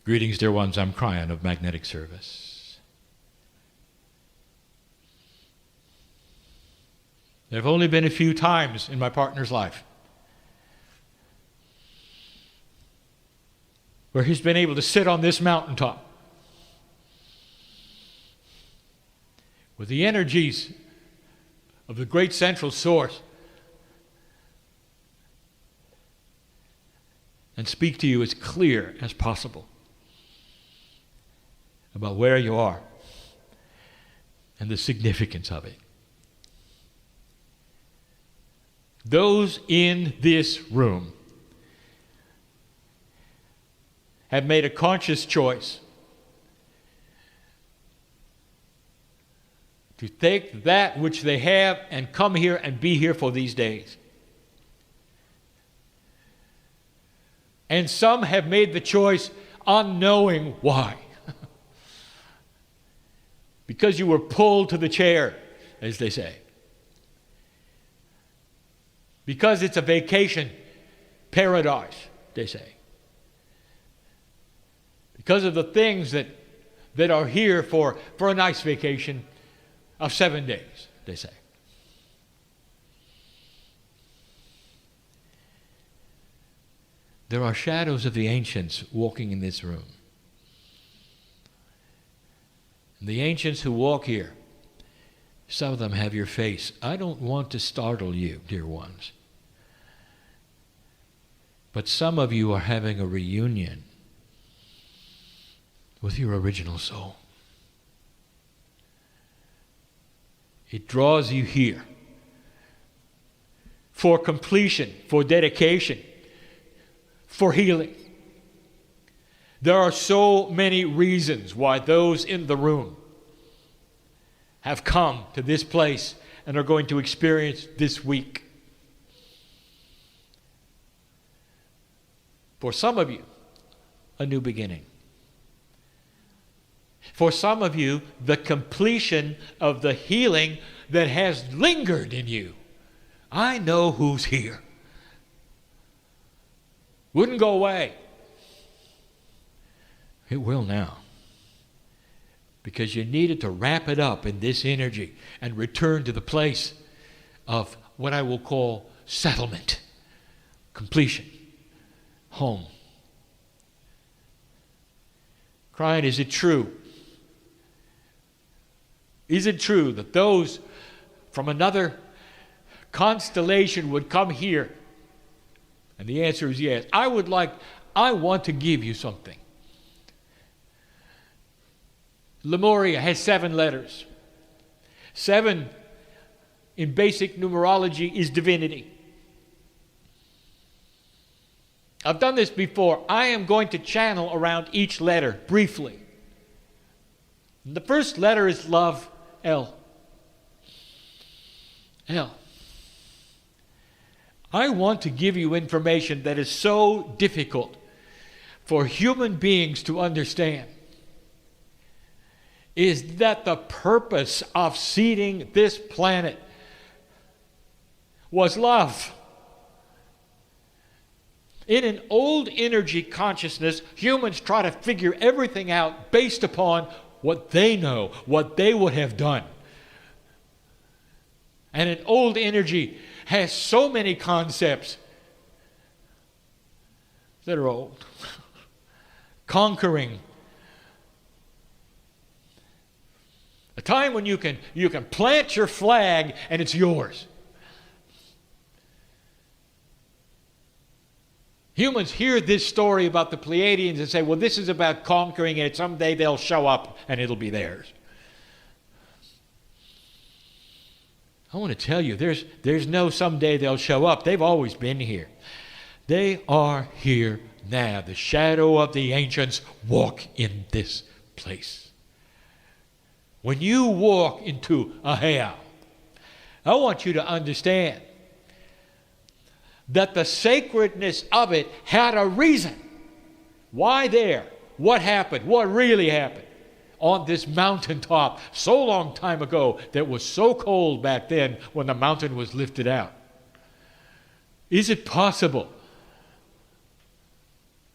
Greetings, dear ones. I'm Kryon of Magnetic Service. There have only been a few times in my partner's life where he's been able to sit on this mountaintop with the energies of the great central source and speak to you as clear as possible about where you are and the significance of it. Those in this room have made a conscious choice to take that which they have and come here and be here for these days. And some have made the choice unknowing why. Because you were pulled to the chair, as they say. Because it's a vacation paradise, they say. Because of the things that are here for a nice vacation of 7 days, they say. There are shadows of the ancients walking in this room. And the ancients who walk here, some of them have your face. I don't want to startle you, dear ones. But some of you are having a reunion with your original soul. It draws you here for completion, for dedication, for healing. There are so many reasons why those in the room have come to this place and are going to experience this week. For some of you, a new beginning. For some of you, the completion of the healing that has lingered in you. I know who's here. Wouldn't go away. It will now. Because you needed to wrap it up in this energy and return to the place of what I will call settlement, completion, home. Kryon, is it true? Is it true that those from another constellation would come here? And the answer is yes. I want to give you something. Lemuria has 7 letters. 7 in basic numerology is divinity. I've done this before. I am going to channel around each letter briefly. And the first letter is love, L. L. I want to give you information that is so difficult for human beings to understand. Is that the purpose of seeding this planet was love. In an old energy consciousness, humans try to figure everything out based upon what they know, what they would have done. And an old energy has so many concepts that are old. Conquering. A time when you can plant your flag and it's yours. Humans hear this story about the Pleiadians and say, well, this is about conquering and someday they'll show up and it'll be theirs. I want to tell you, there's no someday they'll show up. They've always been here. They are here now. The shadow of the ancients walk in this place. When you walk into a Heiau, I want you to understand that the sacredness of it had a reason. Why there? What happened? What really happened? On this mountaintop so long time ago that was so cold back then when the mountain was lifted out. Is it possible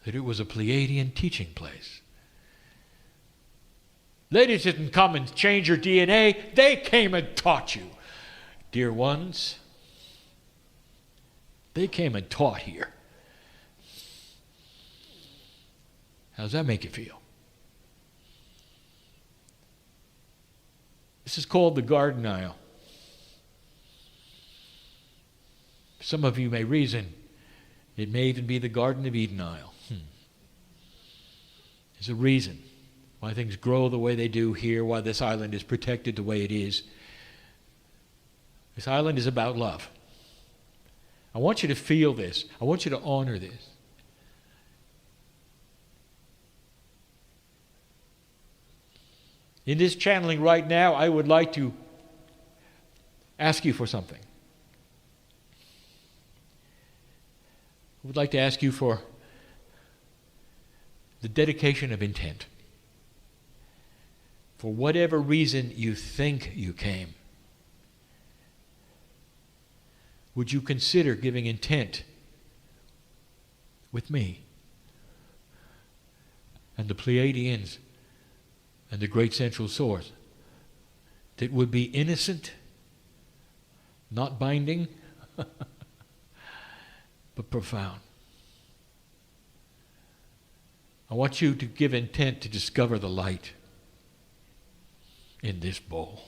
that it was a Pleiadian teaching place. They didn't come and change your DNA. They came and taught you. Dear ones, they came and taught here. How does that make you feel? This is called the Garden Isle. Some of you may reason it may even be the Garden of Eden Isle. There's a reason why things grow the way they do here, why this island is protected the way it is. This island is about love. I want you to feel this. I want you to honor this. In this channeling right now, I would like to ask you for something. I would like to ask you for the dedication of intent. For whatever reason you think you came, would you consider giving intent with me and the Pleiadians and the great central source that would be innocent, not binding, but profound? I want you to give intent to discover the light in this bowl.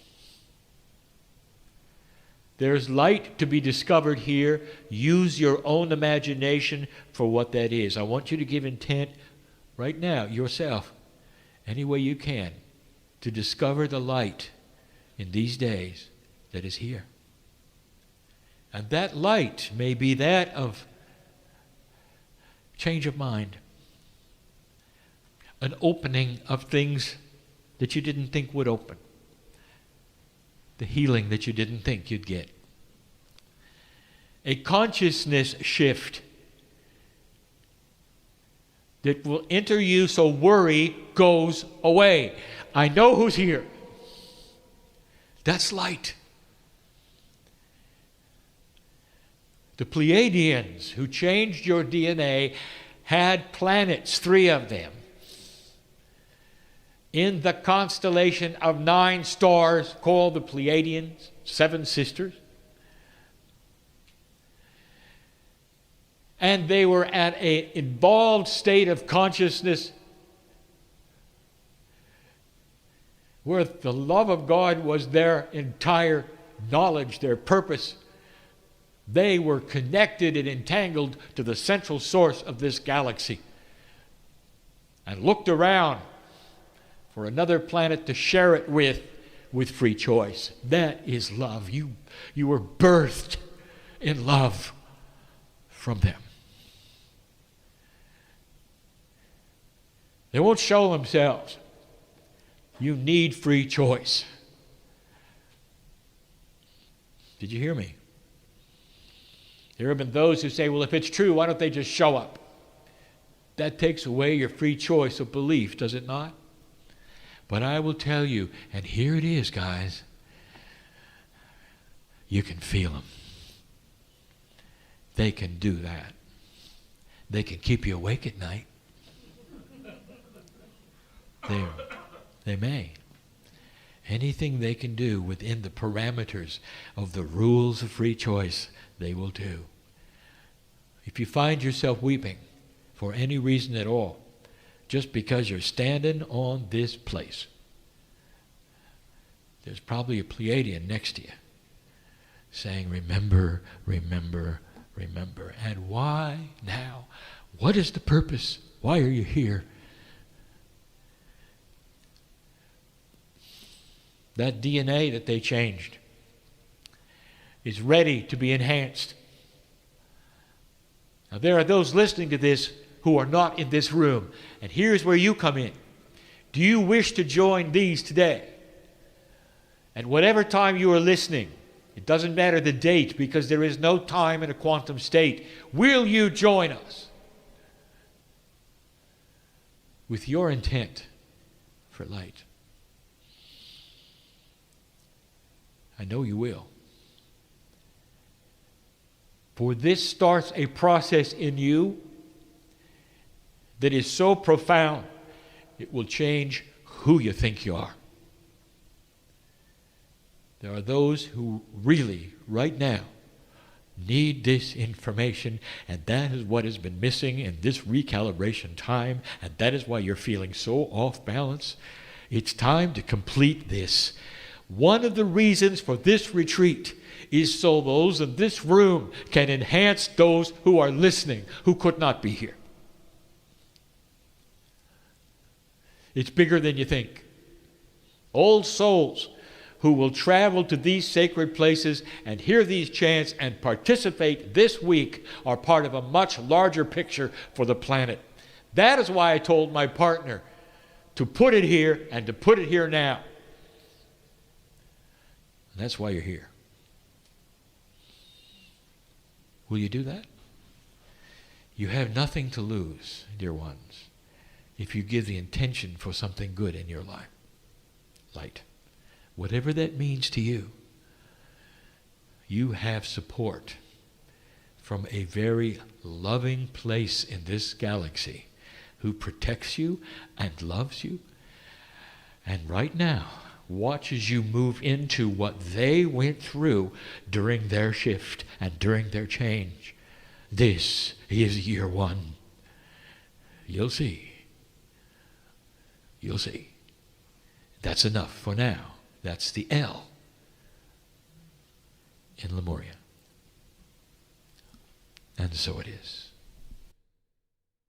There's light to be discovered here. Use your own imagination for what that is. I want you to give intent right now, yourself, any way you can, to discover the light in these days that is here. And that light may be that of change of mind, an opening of things that you didn't think would open, the healing that you didn't think you'd get, a consciousness shift that will enter you so worry goes away. I know who's here. That's light. The Pleiadians who changed your DNA had planets, 3 of them, in the constellation of 9 stars called the Pleiadians, 7 sisters. And they were at an involved state of consciousness where the love of God was their entire knowledge, their purpose. They were connected and entangled to the central source of this galaxy and looked around for another planet to share it with free choice. That is love. You were birthed in love from them. They won't show themselves. You need free choice. Did you hear me? There have been those who say, well, if it's true, why don't they just show up? That takes away your free choice of belief, does it not? But I will tell you, and here it is, guys, you can feel them. They can do that. They can keep you awake at night. They may. Anything they can do within the parameters of the rules of free choice, they will do. If you find yourself weeping for any reason at all, just because you're standing on this place, there's probably a Pleiadian next to you saying, remember, remember, remember. And why now? What is the purpose? Why are you here? That DNA that they changed is ready to be enhanced. Now, there are those listening to this who are not in this room. And here's where you come in. Do you wish to join these today? At whatever time you are listening, it doesn't matter the date because there is no time in a quantum state. Will you join us? With your intent for light. I know you will. For this starts a process in you that is so profound, it will change who you think you are. There are those who really, right now, need this information, and that is what has been missing in this recalibration time, and that is why you're feeling so off balance. It's time to complete this. One of the reasons for this retreat is so those in this room can enhance those who are listening, who could not be here. It's bigger than you think. Old souls who will travel to these sacred places and hear these chants and participate this week are part of a much larger picture for the planet. That is why I told my partner to put it here and to put it here now. And that's why you're here. Will you do that? You have nothing to lose, dear ones, if you give the intention for something good in your life. Light. Whatever that means to you, you have support from a very loving place in this galaxy who protects you and loves you. And right now, watches you move into what they went through during their shift and during their change. This is year one. You'll see. You'll see. That's enough for now. That's the L in Lemuria. And so it is.